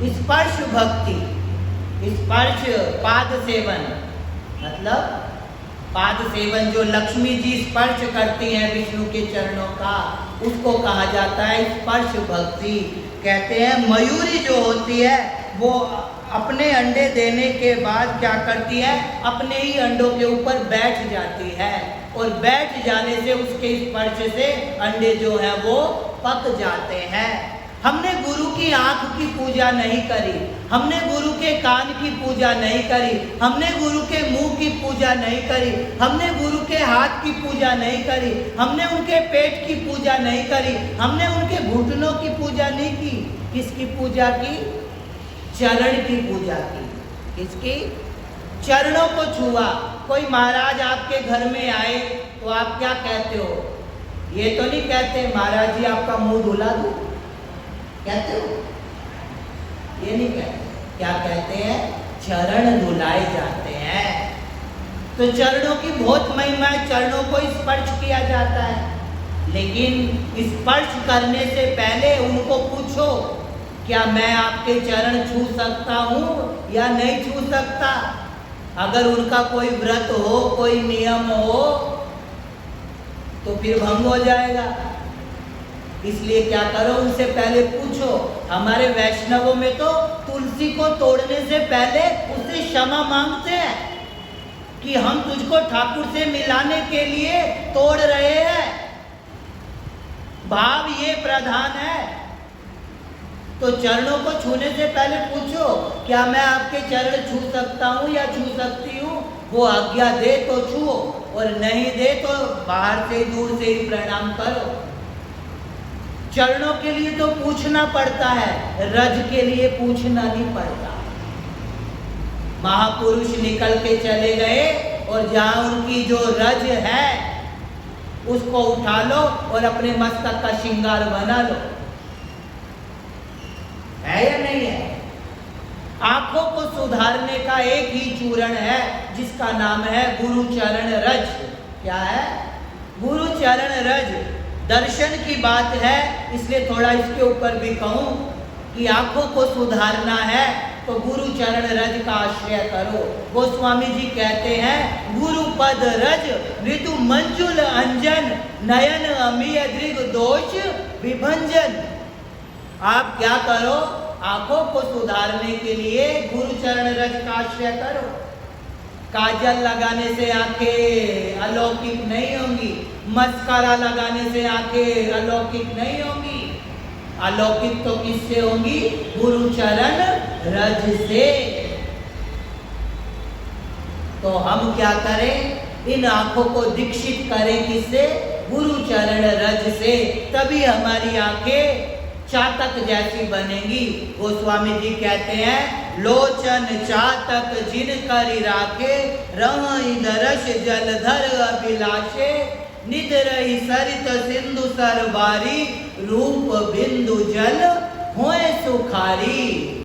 स्पर्श भक्ति, स्पर्श पाद सेवन, मतलब पाद सेवन जो लक्ष्मी जी स्पर्श करती हैं विष्णु के चरणों का, उसको कहा जाता है स्पर्श भक्ति। कहते हैं मयूरी जो होती है वो अपने अंडे देने के बाद क्या करती है, अपने ही अंडों के ऊपर बैठ जाती है और बैठ जाने से उसके स्पर्श से अंडे जो है वो पक जाते हैं। हमने गुरु की आंख की पूजा नहीं करी, हमने गुरु के कान की पूजा नहीं करी, हमने गुरु के मुंह की पूजा नहीं करी, हमने गुरु के हाथ की पूजा नहीं करी, हमने उनके पेट की पूजा नहीं करी, हमने उनके घुटनों की पूजा नहीं की। किसकी पूजा की? चरण की पूजा की। किसकी? चरणों को छुआ। कोई महाराज आपके घर में आए तो आप क्या कहते हो? ये तो नहीं कहते महाराज जी आपका मुंह धुला दूं, कहते हो? ये नहीं कहते। क्या कहते हैं? चरण धुलाए जाते हैं। तो चरणों की बहुत महिमा है, चरणों को स्पर्श किया जाता है। लेकिन स्पर्श करने से पहले उनको पूछो, क्या मैं आपके चरण छू सकता हूँ या नहीं छू सकता? अगर उनका कोई व्रत हो, कोई नियम हो तो फिर भंग हो जाएगा। इसलिए क्या करो, उनसे पहले पूछो। हमारे वैष्णवों में तो तुलसी को तोड़ने से पहले उससे क्षमा मांगते हैं कि हम तुझको ठाकुर से मिलाने के लिए तोड़ रहे हैं। भाव ये प्रधान है। तो चरणों को छूने से पहले पूछो, क्या मैं आपके चरण छू सकता हूँ या छू सकती हूँ? वो आज्ञा दे तो छुओ और नहीं दे तो बाहर से दूर से ही प्रणाम करो। चरणों के लिए तो पूछना पड़ता है, रज के लिए पूछना नहीं पड़ता। महापुरुष निकल के चले गए और जहां उनकी जो रज है उसको उठा लो और अपने मस्तक का श्रृंगार बना लो। है या नहीं है? आंखों को सुधारने का एक ही चूर्ण है जिसका नाम है गुरु चरण रज। क्या है? गुरु चरण रज। दर्शन की बात है, इसलिए थोड़ा इसके ऊपर भी कहूं कि आंखों को सुधारना है तो गुरु चरण रज का आश्रय करो। गोस्वामी जी कहते हैं, गुरु पद रज ऋतु मंजुल अंजन नयन अमीय दृग दोष विभंजन। आप क्या करो? आंखों को सुधारने के लिए गुरु चरण रज का आश्रय करो। काजल लगाने से आंखें अलौकिक नहीं होंगी, मस्कारा लगाने से आंखें अलौकिक नहीं होंगी। अलौकिक तो किससे होंगी? गुरु चरण रज से। तो हम क्या करें? इन आंखों को दीक्षित करें किससे? गुरु चरण रज से। तभी हमारी आंखें चातक जैसी बनेगी। गोस्वामी जी कहते हैं, लोचन चातक जिन करि राखे रहि दरस जलधर अभिलाषे निधरहि सरित सिंधु सरबारी रूप बिंदु जल होए सुखारी।